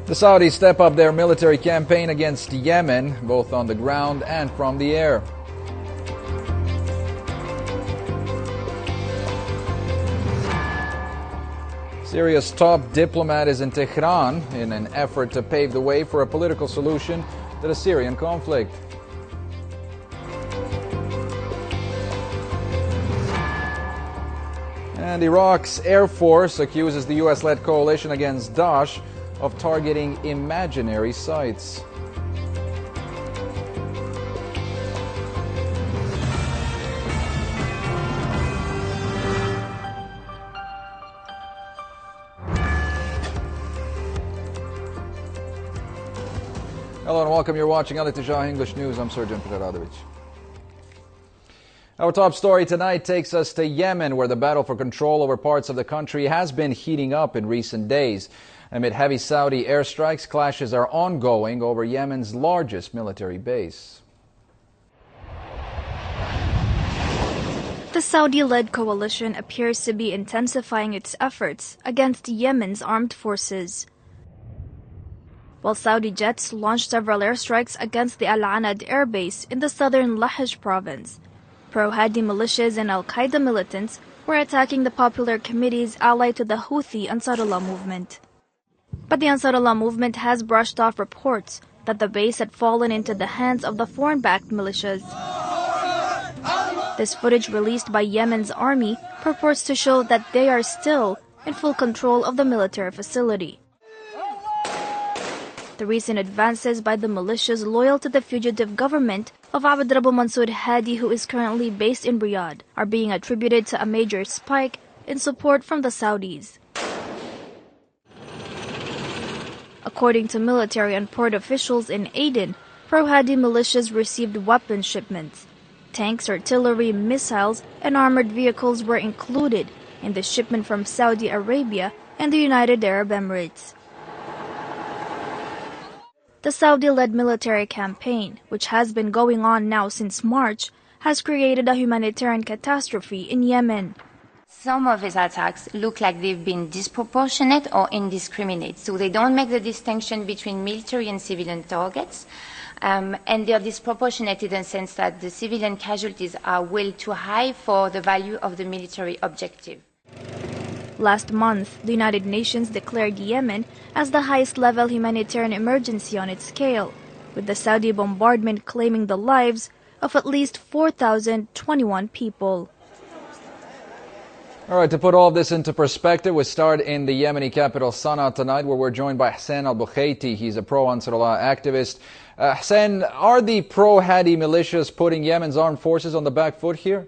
The Saudis step up their military campaign against Yemen, both on the ground and from the air. Syria's top diplomat is in Tehran in an effort to pave the way for a political solution to the Syrian conflict. And Iraq's Air Force accuses the U.S.-led coalition against Daesh of targeting imaginary sites. Hello and welcome. You're watching Etejah English News. I'm Sergeant Preradovic. Our top story tonight takes us to Yemen, where the battle for control over parts of the country has been heating up in recent days. Amid heavy Saudi airstrikes, clashes are ongoing over Yemen's largest military base. The Saudi-led coalition appears to be intensifying its efforts against Yemen's armed forces. While Saudi jets launched several airstrikes against the Al-Anad air base in the southern Lahej province, pro-Hadi militias and Al-Qaeda militants were attacking the popular committees allied to the Houthi Ansarullah movement. But the Ansarullah movement has brushed off reports that the base had fallen into the hands of the foreign-backed militias. This footage released by Yemen's army purports to show that they are still in full control of the military facility. The recent advances by the militias loyal to the fugitive government of Abd Rabbu Mansur Hadi, who is currently based in Riyadh, are being attributed to a major spike in support from the Saudis. According to military and port officials in Aden, pro-Hadi militias received weapon shipments. Tanks, artillery, missiles, and armored vehicles were included in the shipment from Saudi Arabia and the United Arab Emirates. The Saudi-led military campaign, which has been going on now since March, has created a humanitarian catastrophe in Yemen. Some of these attacks look like they've been disproportionate or indiscriminate, so they don't make the distinction between military and civilian targets, and they're disproportionate in the sense that the civilian casualties are way too high for the value of the military objective. Last month, the United Nations declared Yemen as the highest-level humanitarian emergency on its scale, with the Saudi bombardment claiming the lives of at least 4,021 people. All right, to put all of this into perspective, we start in the Yemeni capital Sana'a tonight, where we're joined by Hussein al-Bukhaiti. He's a pro-Ansarullah activist. Hussein, are the pro-Hadi militias putting Yemen's armed forces on the back foot here?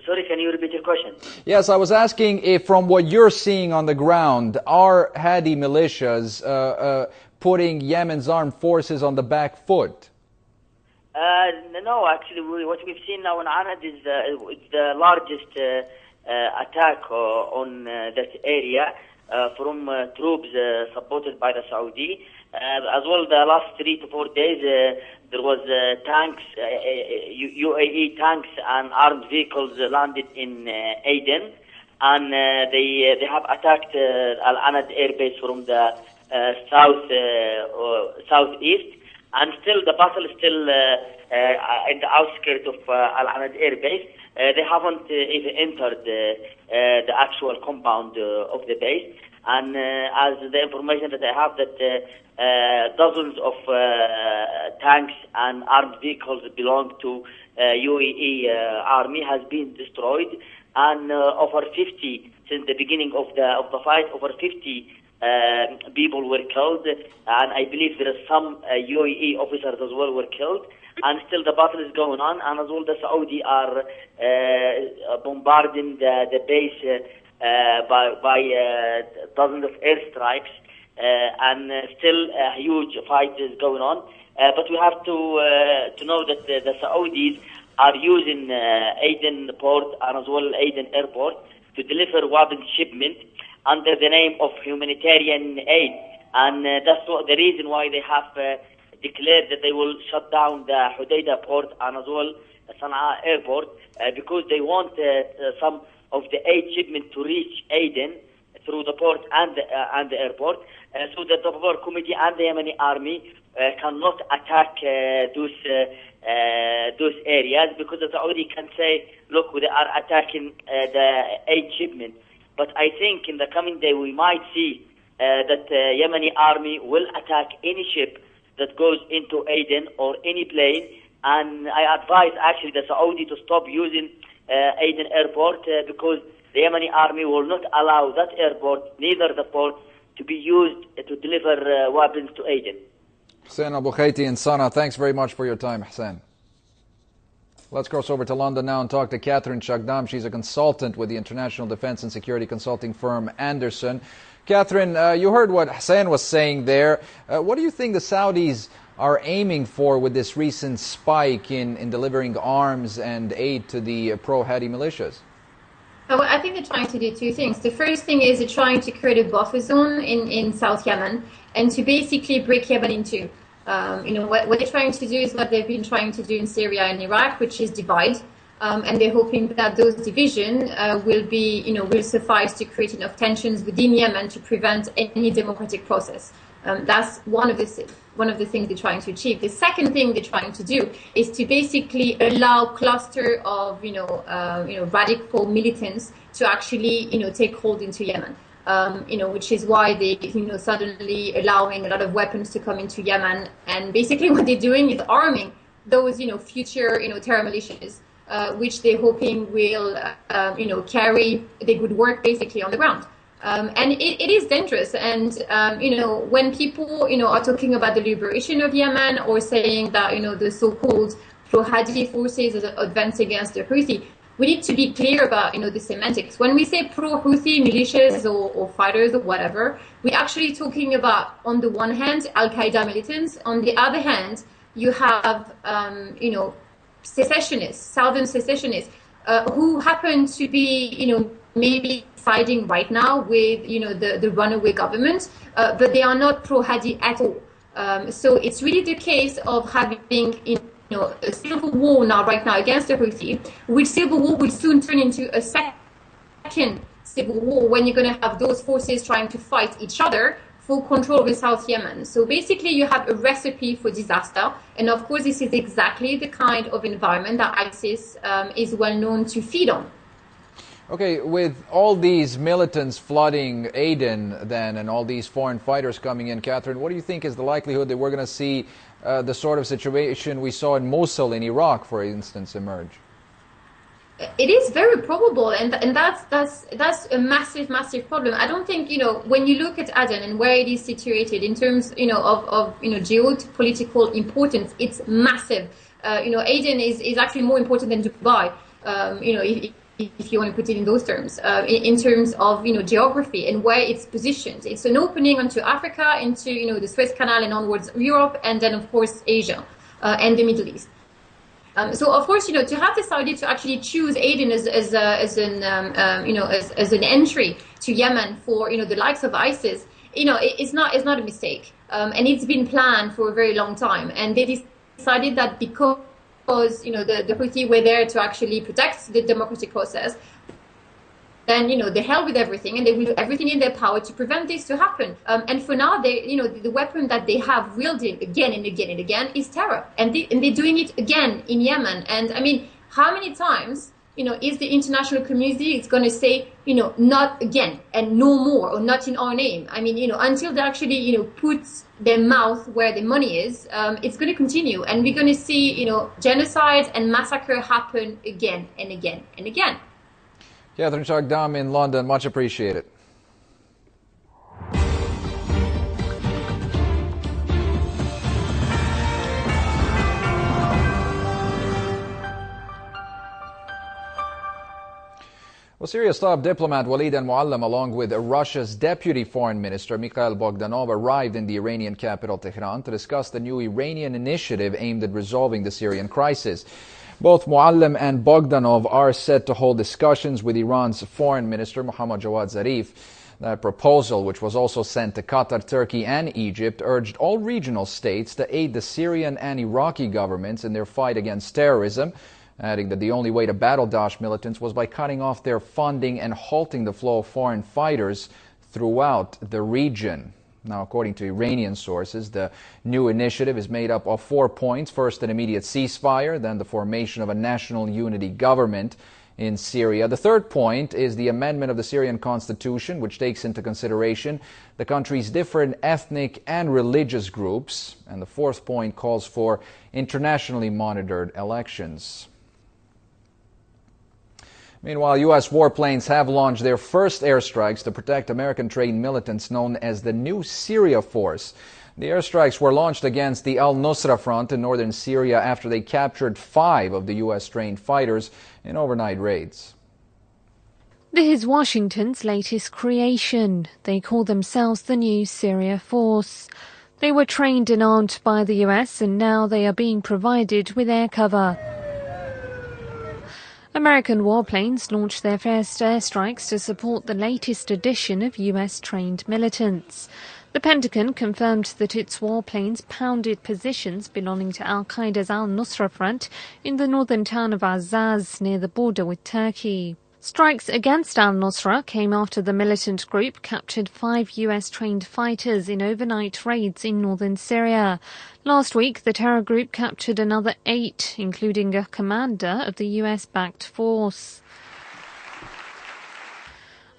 Sorry, can you repeat your question? Yes, I was asking if from what you're seeing on the ground, are Hadi militias putting Yemen's armed forces on the back foot? No, actually, what we've seen now in Anad is the largest attack on that area from troops supported by the Saudi. As well, the last 3 to 4 days, there was tanks, UAE tanks and armed vehicles landed in Aden, and they have attacked Al-Anad air base from the southeast, and still the battle is still in the outskirts of Al-Anad air base. They haven't even entered the actual compound of the base. And as the information that I have, that dozens of tanks and armed vehicles belong to UAE army has been destroyed, and over 50 since the beginning of the fight, over 50 people were killed, and I believe there are some UAE officers as well were killed. And still the battle is going on, and as well the Saudi are bombarding the base by dozens of airstrikes, and still a huge fight is going on. But we have to know that the Saudis are using Aden port and as well Aden airport to deliver weapon shipment under the name of humanitarian aid, and that's the reason why they have declared that they will shut down the Hodeidah port and as well Sana'a airport, because they want some of the aid shipment to reach Aden through the port and the airport. So the Topor Committee and the Yemeni army cannot attack those areas, because the Saudi can say, look, they are attacking the aid shipment. But I think in the coming day we might see that the Yemeni army will attack any ship that goes into Aden or any plane. And I advise actually the Saudi to stop using Aden airport because the Yemeni army will not allow that airport, neither the port, to be used to deliver weapons to Aden. Hussein Al-Bukhaiti in Sana'a, thanks very much for your time, Hussein. Let's cross over to London now and talk to Catherine Chagdam. She's a consultant with the international defense and security consulting firm Anderson. Catherine, you heard what Hussein was saying there. What do you think the Saudis are aiming for with this recent spike in delivering arms and aid to the pro-Hadi militias? Well, I think they're trying to do two things. The first thing is they're trying to create a buffer zone in South Yemen and to basically break Yemen in two. What they're trying to do is what they've been trying to do in Syria and Iraq, which is divide. And they're hoping that those divisions will suffice to create enough tensions within Yemen to prevent any democratic process. That's one of the things they're trying to achieve. The second thing they're trying to do is to basically allow cluster of radical militants to actually take hold into Yemen. Which is why they suddenly allowing a lot of weapons to come into Yemen, and basically what they're doing is arming those future terror militias, which they're hoping will carry the good work basically on the ground. And it is dangerous. And, when people, are talking about the liberation of Yemen or saying that, the so-called pro-Hadi forces are advancing against the Houthi, we need to be clear about, the semantics. When we say pro-Houthi militias or fighters or whatever, we're actually talking about, on the one hand, Al-Qaeda militants. On the other hand, you have, secessionists, southern secessionists, who happen to be, maybe siding right now with, the runaway government, but they are not pro-Hadi at all. So it's really the case of having, a civil war right now against the Houthi, which civil war will soon turn into a second civil war when you're going to have those forces trying to fight each other for control of South Yemen. So basically you have a recipe for disaster. And of course, this is exactly the kind of environment that ISIS is well known to feed on. Okay, with all these militants flooding Aden then and all these foreign fighters coming in, Catherine, what do you think is the likelihood that we're going to see the sort of situation we saw in Mosul in Iraq, for instance, emerge? It is very probable, and that's a massive problem. I don't think when you look at Aden and where it is situated in terms of geopolitical importance, it's massive. Aden is actually more important than Dubai. If you want to put it in those terms, in terms of geography and where it's positioned. It's an opening onto Africa, into the Suez Canal and onwards Europe, and then of course Asia and the Middle East. So of course, to have the Saudi to actually choose Aden as an entry to Yemen for the likes of ISIS, it's not a mistake, and it's been planned for a very long time, and they decided that because the Houthi were there to actually protect the democratic process, then the hell with everything, and they will do everything in their power to prevent this to happen. And for now, the weapon that they have wielded again and again and again is terror, and they're doing it again in Yemen. And I mean, how many times is the international community is going to say not again and no more, or not in our name? I mean, until they actually put their mouth where the money is, it's going to continue, and we're going to see genocide and massacre happen again and again and again. Catherine Chagdam in London, much appreciated. Well, Syria's top diplomat Walid al-Muallim, along with Russia's deputy foreign minister Mikhail Bogdanov, arrived in the Iranian capital Tehran to discuss the new Iranian initiative aimed at resolving the Syrian crisis. Both Muallim and Bogdanov are set to hold discussions with Iran's foreign minister Mohammad Jawad Zarif. That proposal, which was also sent to Qatar, Turkey and Egypt, urged all regional states to aid the Syrian and Iraqi governments in their fight against terrorism, adding that the only way to battle Daesh militants was by cutting off their funding and halting the flow of foreign fighters throughout the region. Now, according to Iranian sources, the new initiative is made up of 4 points. First, an immediate ceasefire, then the formation of a national unity government in Syria. The third point is the amendment of the Syrian constitution, which takes into consideration the country's different ethnic and religious groups. And the fourth point calls for internationally monitored elections. Meanwhile, U.S. warplanes have launched their first airstrikes to protect American-trained militants known as the New Syria Force. The airstrikes were launched against the al-Nusra Front in northern Syria after they captured 5 of the U.S.-trained fighters in overnight raids. This is Washington's latest creation. They call themselves the New Syria Force. They were trained and armed by the U.S. and now they are being provided with air cover. American warplanes launched their first airstrikes to support the latest addition of U.S.-trained militants. The Pentagon confirmed that its warplanes pounded positions belonging to al-Qaeda's al-Nusra Front in the northern town of Azaz near the border with Turkey. Strikes against al-Nusra came after the militant group captured 5 U.S.-trained fighters in overnight raids in northern Syria. Last week, the terror group captured another 8, including a commander of the U.S.-backed force.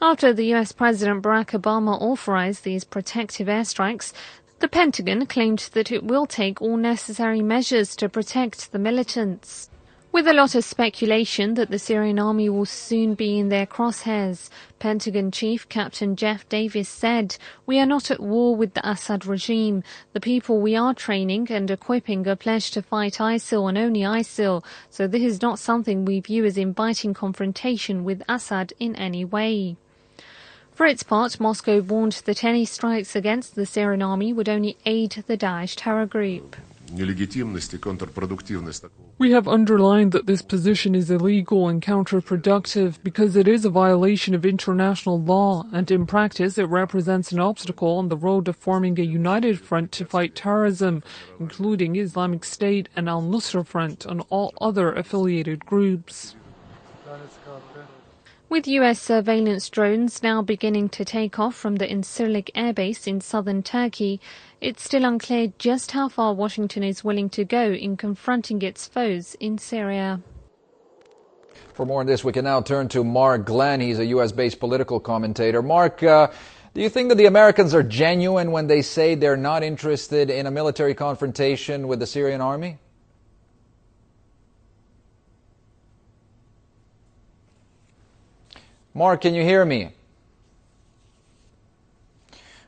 After the U.S. President Barack Obama authorized these protective airstrikes, the Pentagon claimed that it will take all necessary measures to protect the militants. With a lot of speculation that the Syrian army will soon be in their crosshairs, Pentagon Chief Captain Jeff Davis said, "We are not at war with the Assad regime. The people we are training and equipping are pledged to fight ISIL and only ISIL, so this is not something we view as inviting confrontation with Assad in any way." For its part, Moscow warned that any strikes against the Syrian army would only aid the Daesh terror group. We have underlined that this position is illegal and counterproductive because it is a violation of international law, and in practice it represents an obstacle on the road to forming a united front to fight terrorism, including Islamic State and al-Nusra Front and all other affiliated groups. With U.S. surveillance drones now beginning to take off from the Incirlik airbase in southern Turkey, it's still unclear just how far Washington is willing to go in confronting its foes in Syria. For more on this, we can now turn to Mark Glenn. He's a U.S.-based political commentator. Mark, do you think that the Americans are genuine when they say they're not interested in a military confrontation with the Syrian army? Mark, can you hear me?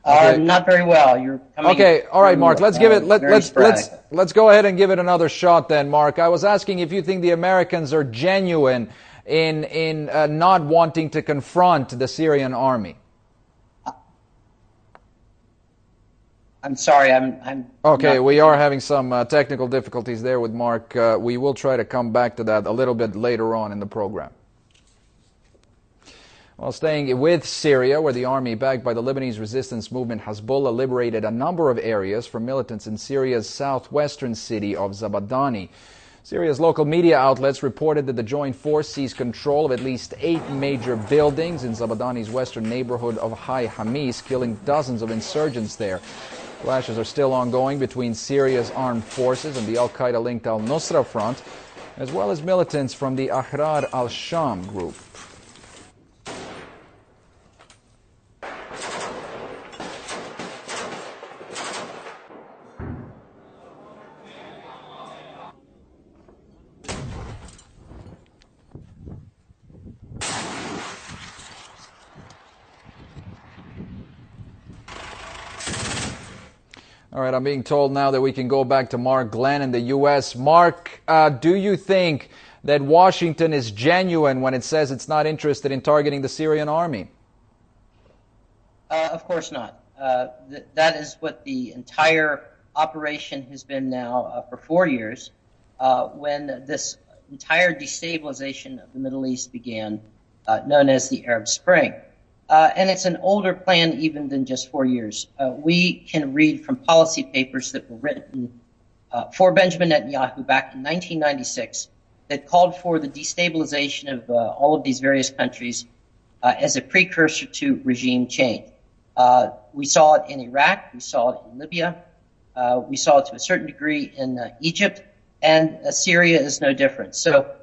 Okay. Not very well. You're coming. Okay, all right, Mark. Let's give it. Let's go ahead and give it another shot, then, Mark. I was asking if you think the Americans are genuine in not wanting to confront the Syrian army. I'm sorry. I'm. Okay, we are having some technical difficulties there with Mark. We will try to come back to that a little bit later on in the program. Well, staying with Syria, where the army backed by the Lebanese resistance movement Hezbollah liberated a number of areas from militants in Syria's southwestern city of Zabadani. Syria's local media outlets reported that the joint force seized control of at least 8 major buildings in Zabadani's western neighborhood of Hai Hamis, killing dozens of insurgents there. Clashes are still ongoing between Syria's armed forces and the al-Qaeda-linked al-Nusra Front, as well as militants from the Ahrar al-Sham group. All right, I'm being told now that we can go back to Mark Glenn in the U.S. Mark, do you think that Washington is genuine when it says it's not interested in targeting the Syrian army? Of course not. That is what the entire operation has been now for 4 years. When this entire destabilization of the Middle East began, known as the Arab Spring. And it's an older plan even than just 4 years. We can read from policy papers that were written for Benjamin Netanyahu back in 1996 that called for the destabilization of all of these various countries as a precursor to regime change. We saw it in Iraq. We saw it in Libya. We saw it to a certain degree in Egypt. And Syria is no different. So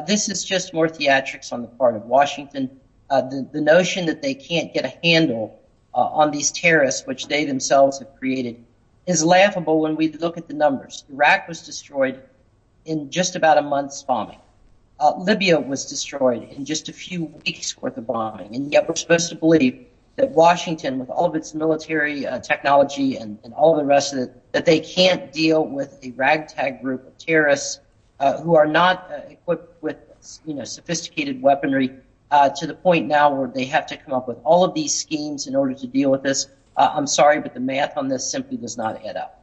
this is just more theatrics on the part of Washington. The notion that they can't get a handle on these terrorists, which they themselves have created, is laughable when we look at the numbers. Iraq was destroyed in just about a month's bombing. Libya was destroyed in just a few weeks' worth of bombing. And yet we're supposed to believe that Washington, with all of its military technology and all of the rest of it, that they can't deal with a ragtag group of terrorists who are not equipped with, sophisticated weaponry to the point now where they have to come up with all of these schemes in order to deal with this. I'm sorry, but the math on this simply does not add up.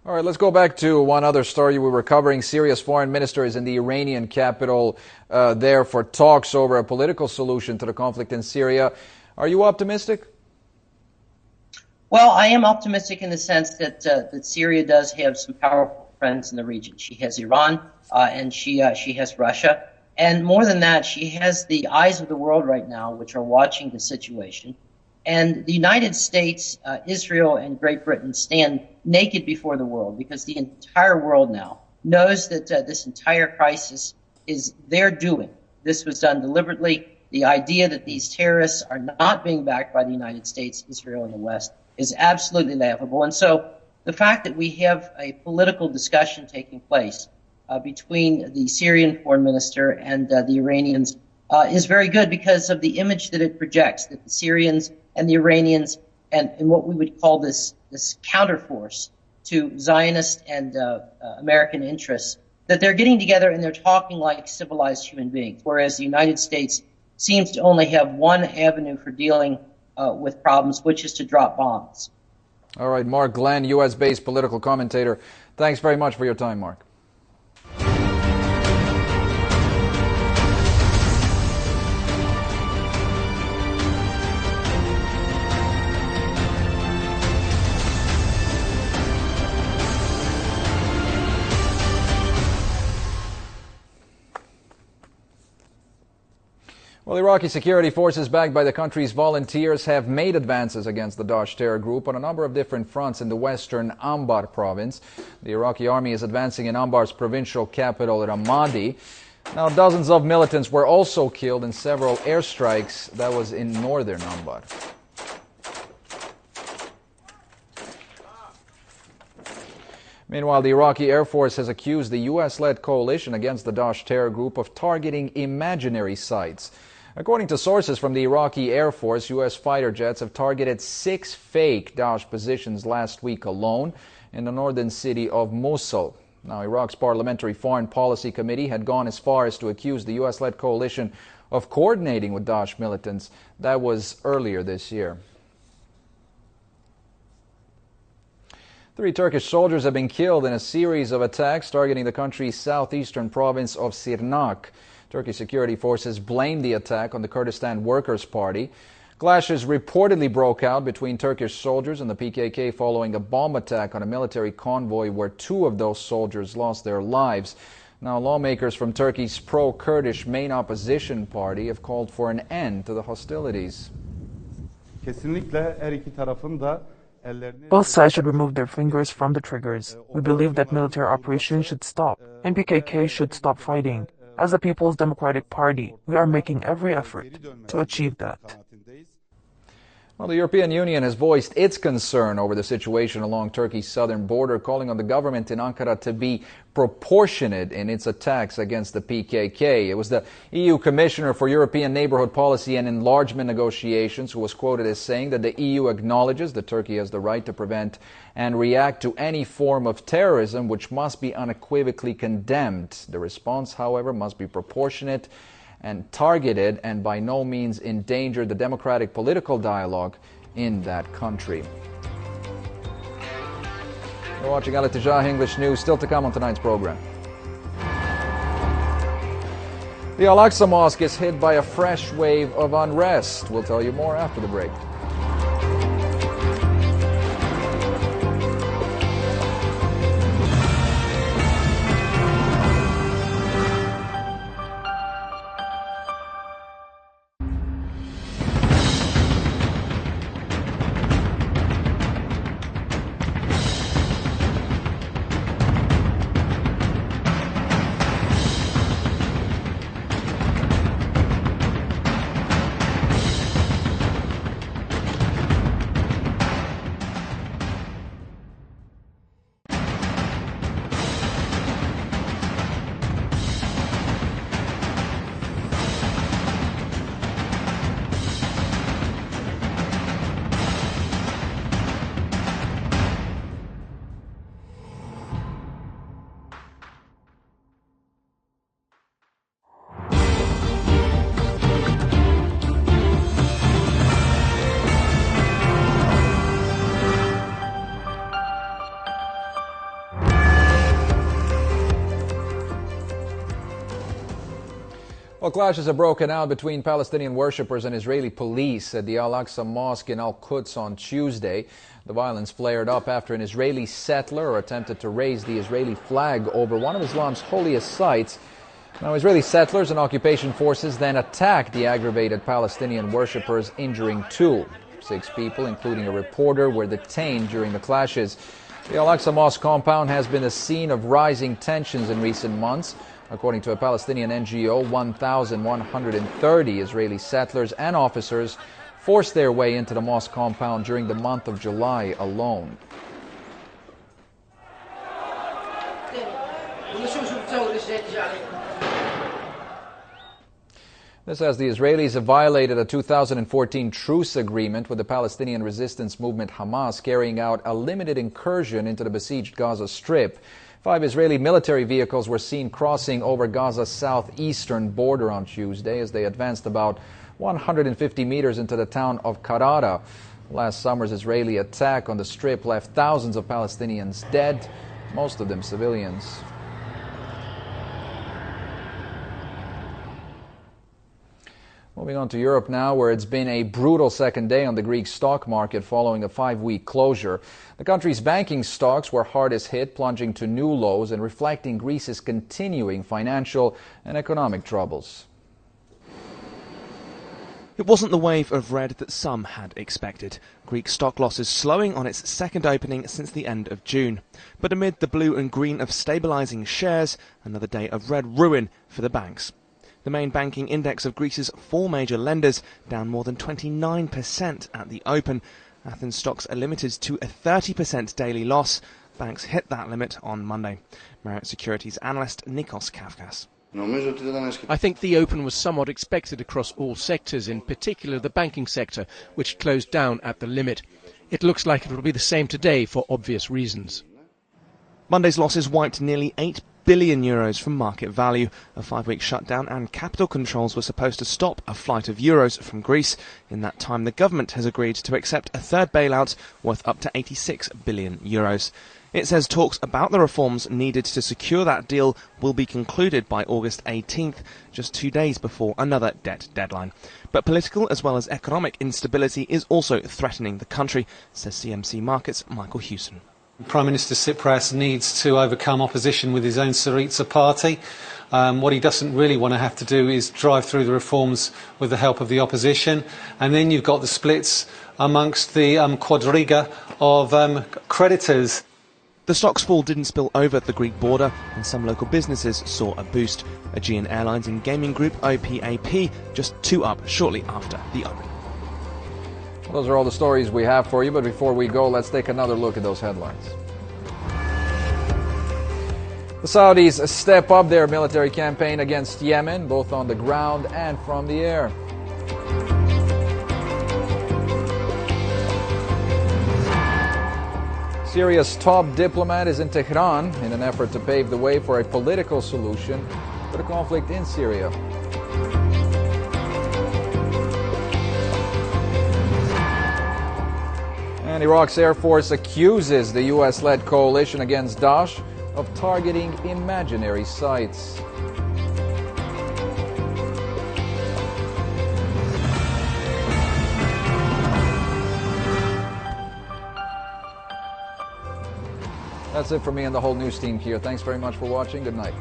All right, let's go back to one other story we were covering. Syria's foreign minister is in the Iranian capital there for talks over a political solution to the conflict in Syria. Are you optimistic? Well, I am optimistic in the sense that Syria does have some powerful friends in the region. She has Iran and she has Russia. And more than that, she has the eyes of the world right now, which are watching the situation. And the United States, Israel, and Great Britain stand naked before the world because the entire world now knows that this entire crisis is their doing. This was done deliberately. The idea that these terrorists are not being backed by the United States, Israel, and the West is absolutely laughable. And so the fact that we have a political discussion taking place between the Syrian foreign minister and the Iranians is very good because of the image that it projects, that the Syrians and the Iranians and what we would call this counterforce to Zionist and American interests, that they're getting together and they're talking like civilized human beings, whereas the United States seems to only have one avenue for dealing with problems, which is to drop bombs. All right, Mark Glenn, U.S.-based political commentator. Thanks very much for your time, Mark. Well, Iraqi security forces backed by the country's volunteers have made advances against the Daesh terror group on a number of different fronts in the western Anbar province. The Iraqi army is advancing in Anbar's provincial capital, Ramadi. Now, dozens of militants were also killed in several airstrikes that was in northern Anbar. Meanwhile, the Iraqi Air Force has accused the U.S.-led coalition against the Daesh terror group of targeting imaginary sites. According to sources from the Iraqi Air Force, U.S. fighter jets have targeted 6 fake Daesh positions last week alone in the northern city of Mosul. Now, Iraq's Parliamentary Foreign Policy Committee had gone as far as to accuse the U.S.-led coalition of coordinating with Daesh militants. That was earlier this year. 3 Turkish soldiers have been killed in a series of attacks targeting the country's southeastern province of Sirnak. Turkish security forces blamed the attack on the Kurdistan Workers' Party. Clashes reportedly broke out between Turkish soldiers and the PKK following a bomb attack on a military convoy where 2 of those soldiers lost their lives. Now, lawmakers from Turkey's pro-Kurdish main opposition party have called for an end to the hostilities. Both sides should remove their fingers from the triggers. We believe that military operations should stop, and PKK should stop fighting. As the People's Democratic Party, we are making every effort to achieve that. Well, the European Union has voiced its concern over the situation along Turkey's southern border, calling on the government in Ankara to be proportionate in its attacks against the PKK. It was the EU Commissioner for European Neighborhood Policy and Enlargement Negotiations who was quoted as saying that the EU acknowledges that Turkey has the right to prevent and react to any form of terrorism, which must be unequivocally condemned. The response, however, must be proportionate and targeted and by no means endanger the democratic political dialogue in that country. You're watching Etejah English News, still to come on tonight's program. The Al-Aqsa Mosque is hit by a fresh wave of unrest. We'll tell you more after the break. Well, clashes have broken out between Palestinian worshippers and Israeli police at the Al-Aqsa Mosque in Al-Quds on Tuesday. The violence flared up after an Israeli settler attempted to raise the Israeli flag over one of Islam's holiest sites. Now, Israeli settlers and occupation forces then attacked the aggravated Palestinian worshippers, injuring 2. 6 people, including a reporter, were detained during the clashes. The Al-Aqsa Mosque compound has been the scene of rising tensions in recent months. According to a Palestinian NGO, 1,130 Israeli settlers and officers forced their way into the mosque compound during the month of July alone. This as the Israelis have violated a 2014 truce agreement with the Palestinian resistance movement Hamas, carrying out a limited incursion into the besieged Gaza Strip. 5 Israeli military vehicles were seen crossing over Gaza's southeastern border on Tuesday as they advanced about 150 meters into the town of Karada. Last summer's Israeli attack on the Strip left thousands of Palestinians dead, most of them civilians. Moving on to Europe now, where it's been a brutal second day on the Greek stock market following a 5-week closure. The country's banking stocks were hardest hit, plunging to new lows and reflecting Greece's continuing financial and economic troubles. It wasn't the wave of red that some had expected. Greek stock losses slowing on its second opening since the end of June. But amid the blue and green of stabilising shares, another day of red ruin for the banks. The main banking index of Greece's 4 major lenders down more than 29% at the open. Athens stocks are limited to a 30% daily loss. Banks hit that limit on Monday. Merit Securities analyst Nikos Kafkas. I think the open was somewhat expected across all sectors, in particular the banking sector, which closed down at the limit. It looks like it will be the same today for obvious reasons. Monday's losses wiped nearly €8 billion from market value. A 5-week shutdown and capital controls were supposed to stop a flight of euros from Greece. In that time, the government has agreed to accept a third bailout worth up to €86 billion. It says talks about the reforms needed to secure that deal will be concluded by August 18th, just 2 days before another debt deadline. But political as well as economic instability is also threatening the country, says CMC Markets' Michael Hewson. Prime Minister Tsipras needs to overcome opposition with his own Syriza party. What he doesn't really want to have to do is drive through the reforms with the help of the opposition. And then you've got the splits amongst the quadriga of creditors. The stocks fall didn't spill over the Greek border, and some local businesses saw a boost. Aegean Airlines and gaming group OPAP just 2 up shortly after the open. Those are all the stories we have for you, but before we go, let's take another look at those headlines. The Saudis step up their military campaign against Yemen, both on the ground and from the air. Syria's top diplomat is in Tehran in an effort to pave the way for a political solution to the conflict in Syria. And Iraq's Air Force accuses the U.S.-led coalition against Daesh of targeting imaginary sites. That's it for me and the whole news team here. Thanks very much for watching. Good night.